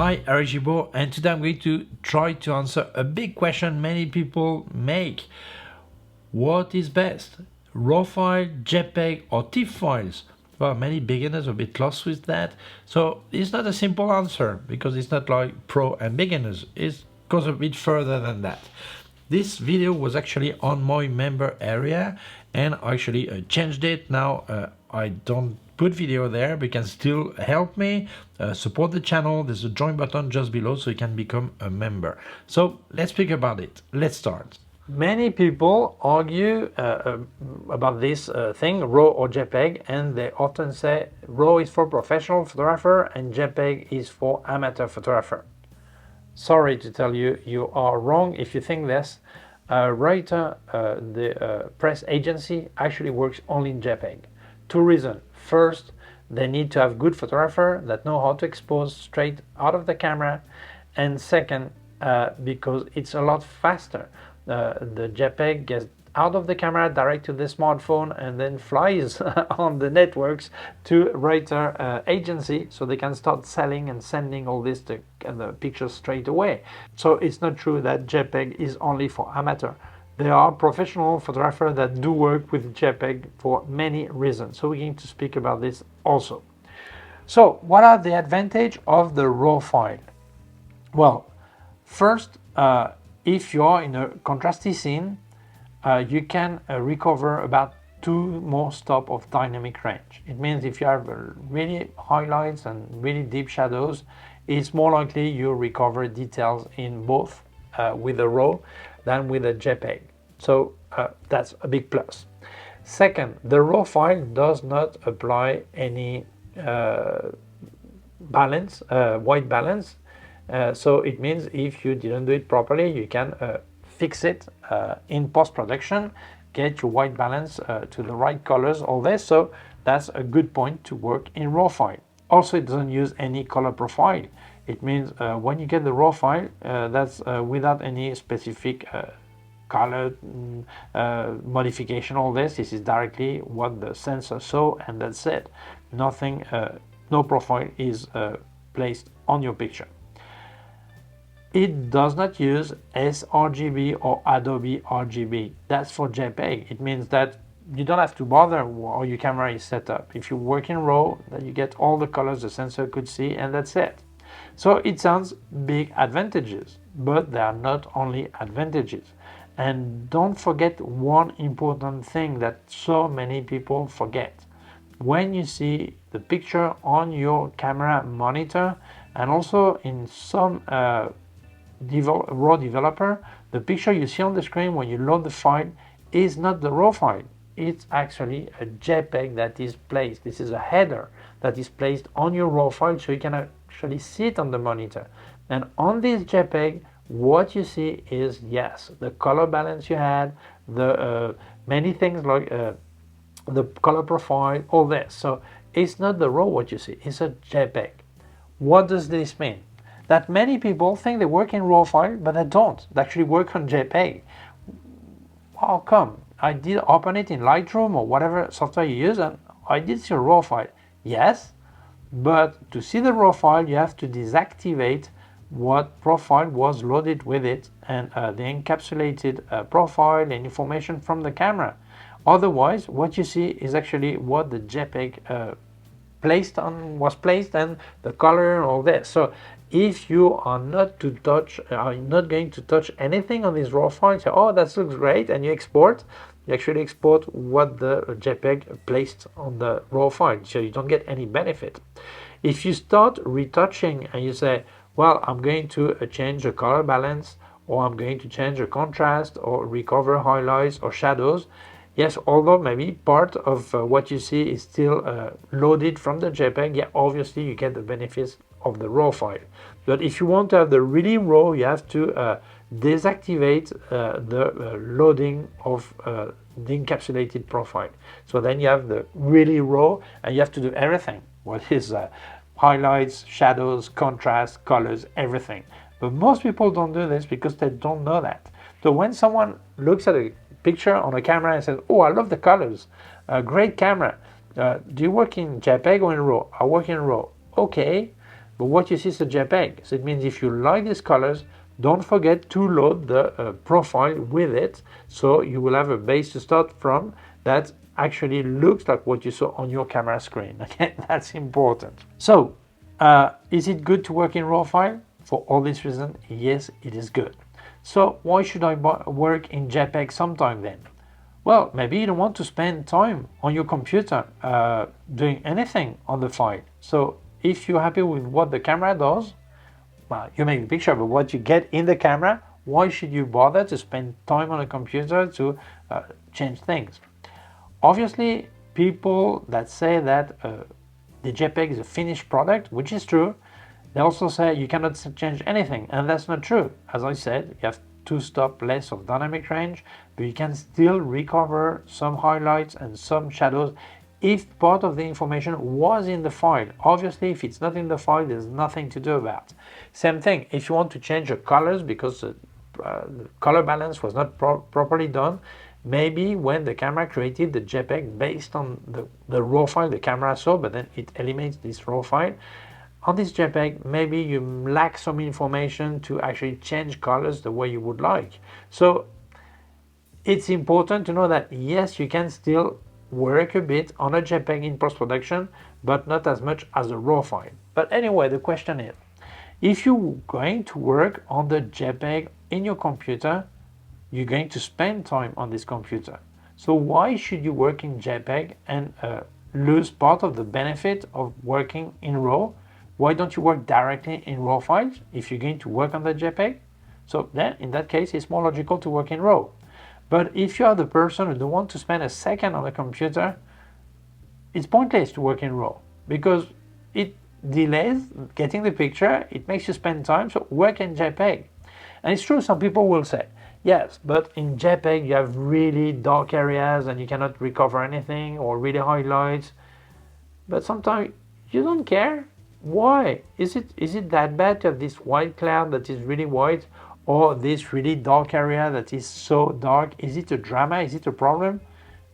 Hi, Eric Gibaud, and today I'm going to try to answer a big question many people make. What is best? RAW file, JPEG, or TIFF files? Well, many beginners are a bit lost with that. So it's not a simple answer because it's not like pro and beginners. It goes a bit further than that. This video was actually on my member area and I actually changed it. Now I don't put video there, but you can still help me support the channel. There's a join button just below so you can become a member. So let's speak about it. Let's start. Many people argue about this thing, RAW or JPEG, and they often say RAW is for professional photographer and JPEG is for amateur photographer. Sorry to tell you, you are wrong if you think this. Reuters, the press agency, actually works only in JPEG. Two reasons. First, they need to have good photographer that know how to expose straight out of the camera, and second, because it's a lot faster. The JPEG gets out of the camera direct to the smartphone and then flies on the networks to Reuters agency, so they can start selling and sending all this to the pictures straight away. So it's not true that JPEG is only for amateur. There are professional photographers that do work with JPEG for many reasons. So we're going to speak about this also. So what are the advantages of the RAW file? Well, first, if you're in a contrasty scene, you can recover about 2 more stops of dynamic range. It means if you have really highlights and really deep shadows, it's more likely you recover details in both with the RAW than with a JPEG. So that's a big plus. Second, the RAW file does not apply any balance, white balance. So it means if you didn't do it properly, you can fix it in post-production, get your white balance to the right colors, all this. So that's a good point to work in RAW file. Also, it doesn't use any color profile. It means when you get the RAW file, that's without any specific color modification, all this. This is directly what the sensor saw, and that's it. Nothing, no profile is placed on your picture. It does not use sRGB or Adobe RGB. That's for JPEG. It means that you don't have to bother how your camera is set up. If you work in RAW, then you get all the colors the sensor could see, and that's it. So it sounds big advantages, but there are not only advantages. And don't forget one important thing that so many people forget. When you see the picture on your camera monitor, and also in some RAW developer, the picture you see on the screen when you load the file is not the RAW file. It's actually a JPEG that is placed. This is a header that is placed on your RAW file, so you can actually see it on the monitor. And on this JPEG, what you see is, yes, the color balance you had, the many things like the color profile, all this. So it's not the RAW what you see, it's a JPEG. What does this mean? That many people think they work in RAW file, but they don't. They actually work on JPEG. How come? I did open it in Lightroom or whatever software you use, and I did see a RAW file. Yes, but to see the RAW file, you have to deactivate what profile was loaded with it, and the encapsulated profile and information from the camera. Otherwise, what you see is actually what the JPEG was placed, and the color and all this. So if you are not going to touch anything on this RAW file, say, oh, that looks great, and you export, you actually export what the JPEG placed on the RAW file, so you don't get any benefit. If you start retouching and you say, well, I'm going to change the color balance, or I'm going to change the contrast, or recover highlights or shadows, yes, although maybe part of what you see is still loaded from the JPEG, yeah, obviously you get the benefits of the RAW file. But if you want to have the really RAW, you have to deactivate the loading of the encapsulated profile. So then you have the really RAW, and you have to do everything. What is highlights, shadows, contrast, colors, everything. But most people don't do this because they don't know that. So when someone looks at a picture on a camera and says, oh, I love the colors, great camera, do you work in JPEG or in RAW? I work in RAW. Okay, but what you see is a JPEG. So it means if you like these colors, don't forget to load the profile with it, so you will have a base to start from that actually looks like what you saw on your camera screen. Okay, that's important. So is it good to work in RAW file? For all these reasons, yes, it is good. So why should I work in JPEG sometime then? Well, maybe you don't want to spend time on your computer doing anything on the file. So if you're happy with what the camera does, well, you make the picture, but what you get in the camera, why should you bother to spend time on a computer to change things? Obviously, people that say that the JPEG is a finished product, which is true, they also say you cannot change anything, and that's not true. As I said, you have 2 stops less of dynamic range, but you can still recover some highlights and some shadows if part of the information was in the file. Obviously, if it's not in the file, there's nothing to do about. Same thing, if you want to change the colors because the color balance was not properly done, maybe when the camera created the JPEG based on the raw file the camera saw, but then it eliminates this raw file, on this JPEG, maybe you lack some information to actually change colors the way you would like. So it's important to know that yes, you can still work a bit on a JPEG in post-production, but not as much as a raw file. But anyway, the question is, if you're going to work on the JPEG in your computer, you're going to spend time on this computer. So why should you work in JPEG and lose part of the benefit of working in RAW? Why don't you work directly in RAW files if you're going to work on the JPEG? So then, in that case, it's more logical to work in RAW. But if you are the person who don't want to spend a second on a computer, it's pointless to work in RAW because it delays getting the picture, it makes you spend time, so work in JPEG. And it's true, some people will say, yes, but in JPEG you have really dark areas and you cannot recover anything, or really highlights. But sometimes you don't care. Why? Is it that bad to have this white cloud that is really white, or this really dark area that is so dark? Is it a drama? Is it a problem?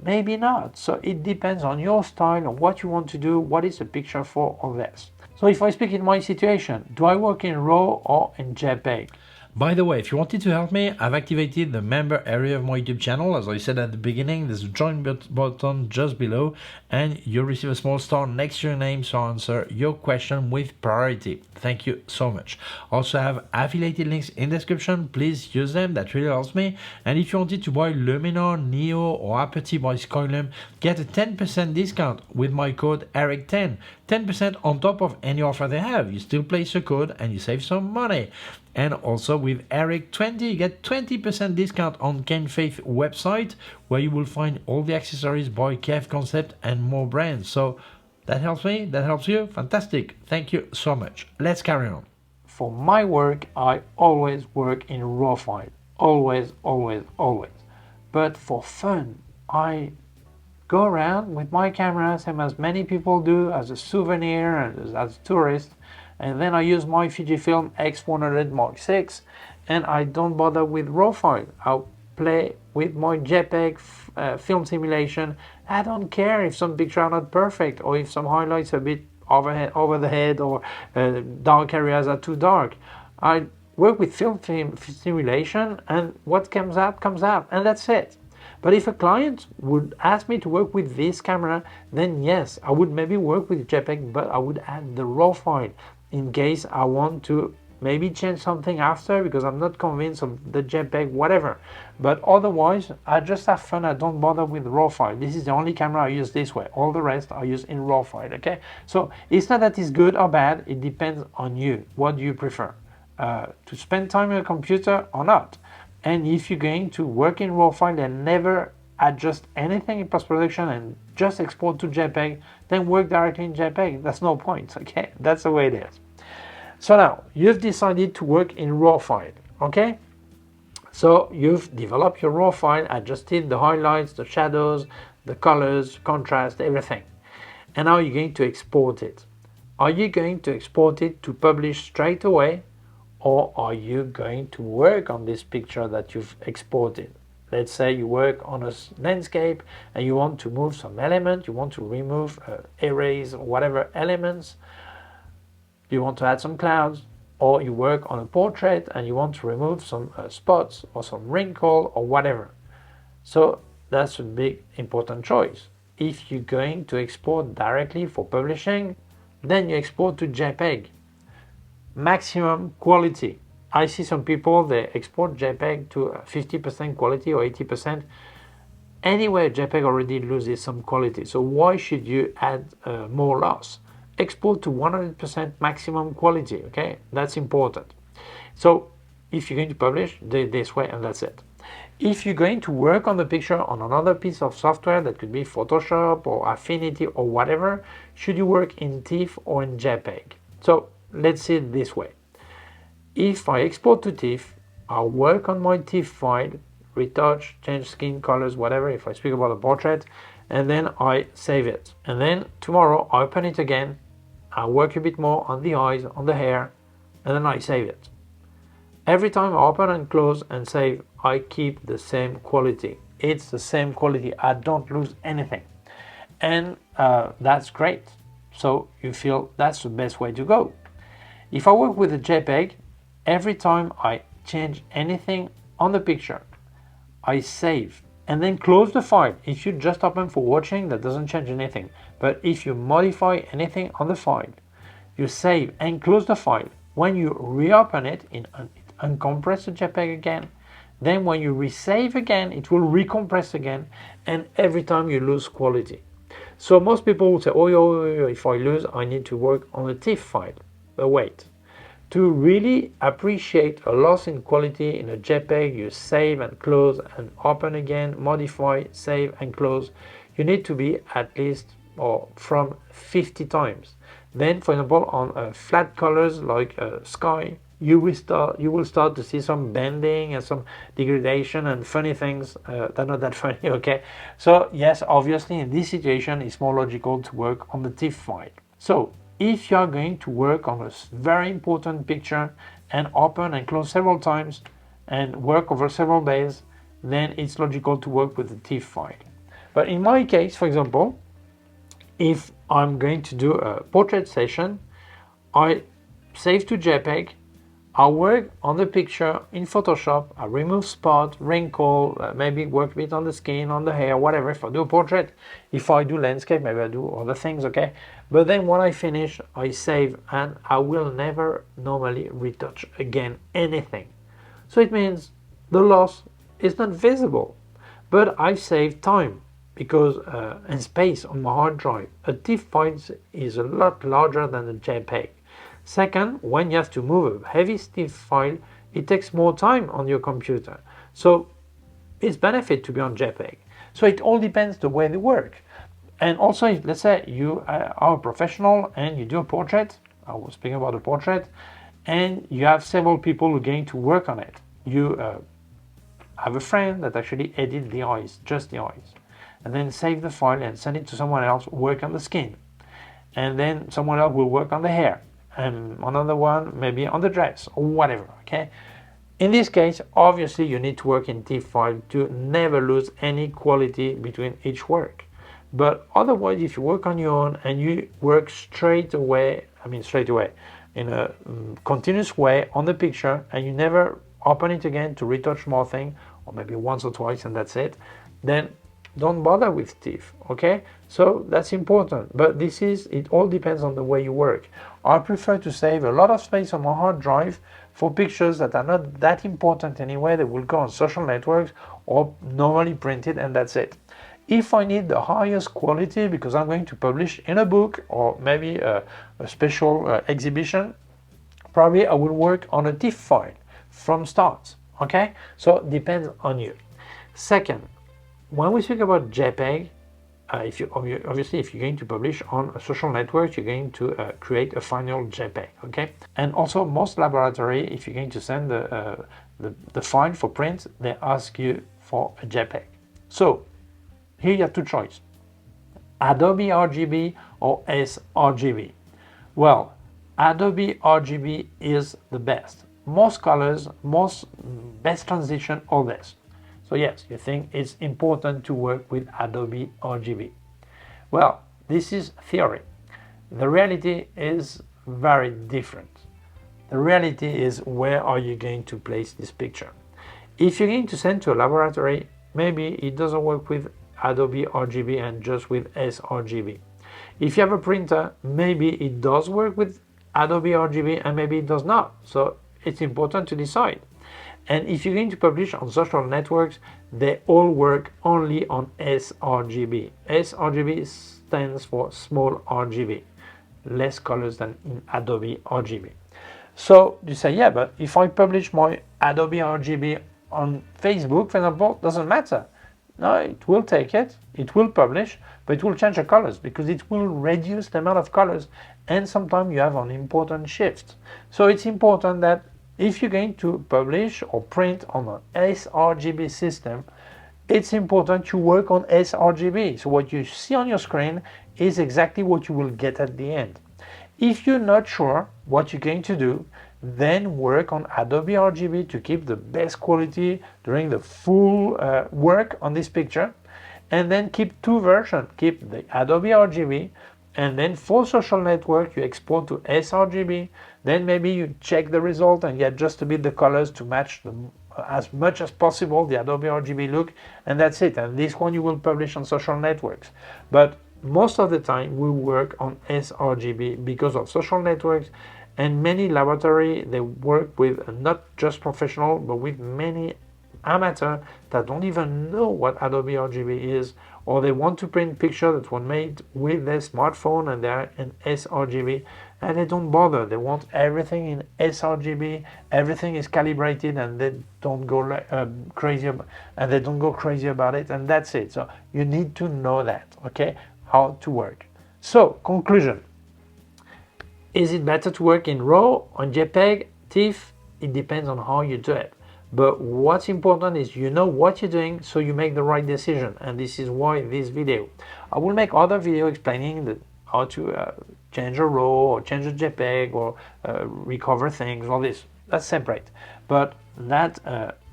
Maybe not. So it depends on your style, on what you want to do, what is the picture for all this. So if I speak in my situation, do I work in RAW or in JPEG? By the way, if you wanted to help me, I've activated the member area of my YouTube channel. As I said at the beginning, there's a join button just below, and you'll receive a small star next to your name to answer your question with priority. Thank you so much. Also, I have affiliated links in the description. Please use them, that really helps me. And if you wanted to buy Luminar, Neo, or Aperty by Skylum, get a 10% discount with my code ERIC10. 10% on top of any offer they have. You still place your code and you save some money. And also with ERIC20, you get 20% discount on K&F website, where you will find all the accessories by K&F Concept and more brands. So that helps me, that helps you. Fantastic. Thank you so much. Let's carry on. For my work, I always work in RAW file. Always, always, always. But for fun, I go around with my camera, same as many people do, as a souvenir and as a tourist. And then I use my Fujifilm X100 Mark VI, and I don't bother with RAW file. I'll play with my JPEG film simulation. I don't care if some pictures are not perfect, or if some highlights are a bit over the head, or dark areas are too dark. I work with film simulation, and what comes out, and that's it. But if a client would ask me to work with this camera, then yes, I would maybe work with JPEG, but I would add the RAW file in case I want to maybe change something after because I'm not convinced of the JPEG, whatever. But otherwise, I just have fun. I don't bother with RAW file. This is the only camera I use this way. All the rest I use in RAW file, okay? So it's not that it's good or bad. It depends on you. What do you prefer? To spend time on a computer or not? And if you're going to work in RAW file and never adjust anything in post-production and just export to JPEG, then work directly in JPEG. That's no point, okay? That's the way it is. So now, you've decided to work in RAW file, okay? So you've developed your RAW file, adjusted the highlights, the shadows, the colors, contrast, everything. And now you're going to export it. Are you going to export it to publish straight away, or are you going to work on this picture that you've exported? Let's say you work on a landscape and you want to move some element, you want to remove erase whatever elements. you want to add some clouds, or you work on a portrait and you want to remove some spots or some wrinkle or whatever. So that's a big important choice. If you're going to export directly for publishing, then you export to JPEG. Maximum quality. I see some people, they export JPEG to 50% quality or 80%. Anyway, JPEG already loses some quality, so why should you add more loss? Export to 100% maximum quality, okay? That's important. So if you're going to publish, do it this way and that's it. If you're going to work on the picture on another piece of software, that could be Photoshop or Affinity or whatever, should you work in TIFF or in JPEG? So let's see it this way. If I export to TIFF, I'll work on my TIFF file, retouch, change skin colors, whatever, if I speak about a portrait, and then I save it. And then tomorrow I open it again, I work a bit more on the eyes, on the hair, and then I save it. Every time I open and close and save, I keep the same quality. It's the same quality, I don't lose anything. And that's great. So you feel that's the best way to go. If I work with a JPEG, every time I change anything on the picture, I save and then close the file. If you just open for watching, that doesn't change anything. But if you modify anything on the file, you save and close the file. When you reopen it, it uncompress the JPEG again. Then when you resave again, it will recompress again, and every time you lose quality. So most people will say, oh, if I lose, I need to work on a TIFF file. But wait. To really appreciate a loss in quality in a JPEG, you save and close and open again, modify, save and close. You need to be at least from 50 times. Then, for example, on flat colors like sky, you will start to see some bending and some degradation and funny things. They're not that funny, okay? So yes, obviously in this situation, it's more logical to work on the TIFF file. So if you are going to work on a very important picture and open and close several times and work over several days, then it's logical to work with the TIFF file. But in my case, for example, if I'm going to do a portrait session, I save to JPEG, I work on the picture in Photoshop, I remove spot, wrinkle, maybe work a bit on the skin, on the hair, whatever. If I do a portrait, if I do landscape, maybe I do other things, okay? But then when I finish, I save, and I will never normally retouch again anything. So it means the loss is not visible, but I save time because and space on my hard drive. A TIFF file is a lot larger than a JPEG. Second, when you have to move a heavy TIFF file, it takes more time on your computer. So it's benefit to be on JPEG. So it all depends the way they work. And also, let's say you are a professional and you do a portrait. I was speaking about a portrait, and you have several people who are going to work on it. You have a friend that actually edit the eyes, just the eyes, and then save the file and send it to someone else, work on the skin. And then someone else will work on the hair, and another one maybe on the dress or whatever, okay? In this case, obviously you need to work in TIFF file to never lose any quality between each work. But otherwise, if you work on your own and you work straight away in a continuous way on the picture, and you never open it again to retouch more thing, or maybe once or twice and that's it, then don't bother with TIFF, okay? So that's important, but it all depends on the way you work. I prefer to save a lot of space on my hard drive for pictures that are not that important anyway. They will go on social networks or normally printed, and that's it. If I need the highest quality because I'm going to publish in a book or maybe a special exhibition, probably I will work on a TIFF file from start, okay? So it depends on you. Second, when we speak about JPEG, if you're going to publish on a social network, you're going to create a final JPEG, okay? And also, most laboratory, if you're going to send the file for print, they ask you for a JPEG. So here you have two choices: Adobe RGB or sRGB. Well, Adobe RGB is the best. Most colors, best transition, all this. So yes, you think it's important to work with Adobe RGB. Well, this is theory. The reality is very different. The reality is, where are you going to place this picture? If you're going to send to a laboratory, maybe it doesn't work with Adobe RGB and just with sRGB. If you have a printer, maybe it does work with Adobe RGB and maybe it does not. So it's important to decide. And if you're going to publish on social networks, they all work only on sRGB. sRGB stands for small RGB, less colors than in Adobe RGB. So you say, yeah, but if I publish my Adobe RGB on Facebook, for example, doesn't matter. No, it will take it, it will publish, but it will change the colors because it will reduce the amount of colors, and sometimes you have an important shift. So it's important that if you're going to publish or print on an sRGB system, it's important to work on sRGB. So what you see on your screen is exactly what you will get at the end. If you're not sure what you're going to do, then work on Adobe RGB to keep the best quality during the full work on this picture, and then keep two versions. Keep the Adobe RGB, and then for social network you export to sRGB. Then maybe you check the result and you adjust a bit the colors to match as much as possible the Adobe RGB look, and that's it. And this one you will publish on social networks. But most of the time we work on sRGB because of social networks, and many laboratories, they work with not just professional but with many amateur that don't even know what Adobe RGB is, or they want to print pictures that were made with their smartphone and they're in sRGB, and they don't bother. They want everything in sRGB, everything is calibrated, and they don't go crazy about it, and that's it. So you need to know that, okay, how to work. So conclusion: is it better to work in RAW, on JPEG, TIFF? It depends on how you do it. But what's important is you know what you're doing, so you make the right decision. And this is why this video. I will make other video explaining how to change a RAW or change a JPEG or recover things, all this. That's separate. But that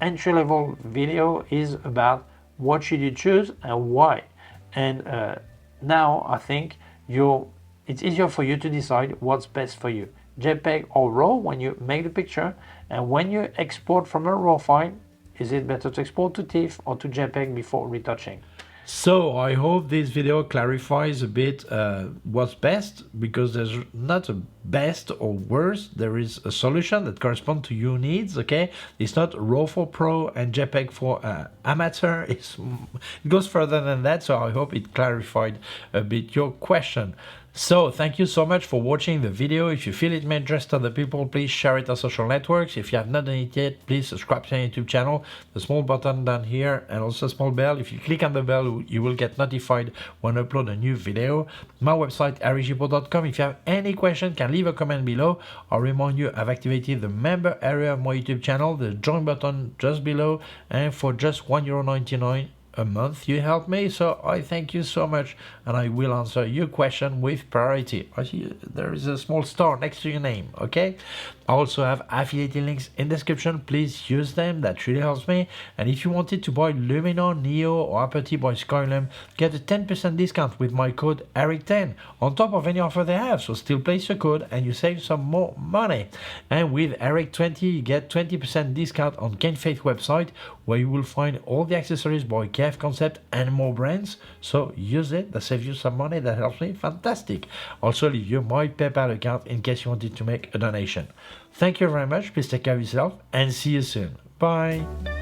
entry-level video is about what should you choose and why. And now I think it's easier for you to decide what's best for you, JPEG or RAW when you make the picture. And when you export from a RAW file, is it better to export to TIFF or to JPEG before retouching? So I hope this video clarifies a bit what's best, because there's not a best or worst. There is a solution that corresponds to your needs, okay? It's not RAW for pro and JPEG for amateur. It goes further than that, so I hope it clarified a bit your question. So thank you so much for watching the video. If you feel it may interest other people, please share it on social networks. If you have not done it yet, please subscribe to our YouTube channel. The small button down here, and also a small bell. If you click on the bell, you will get notified when I upload a new video. My website, Gibaud.com. If you have any question, can leave a comment below. I'll remind you, I've activated the member area of my YouTube channel, the join button just below, and for just €1.99 a month you help me, so I thank you so much, and I will answer your question with priority. I see there is a small star next to your name, okay? I also have affiliate links in the description. Please use them, that really helps me. And if you wanted to buy Luminar Neo or Aperty by Skylum, get a 10% discount with my code ERIC10 on top of any offer they have. So still place your code and you save some more money. And with ERIC20 you get 20% discount on K&F website, where you will find all the accessories by K&F Concept and more brands. So use it, that saves you some money, that helps me, fantastic. Also leave you my PayPal account in case you wanted to make a donation. Thank you very much, please take care of yourself and see you soon. Bye.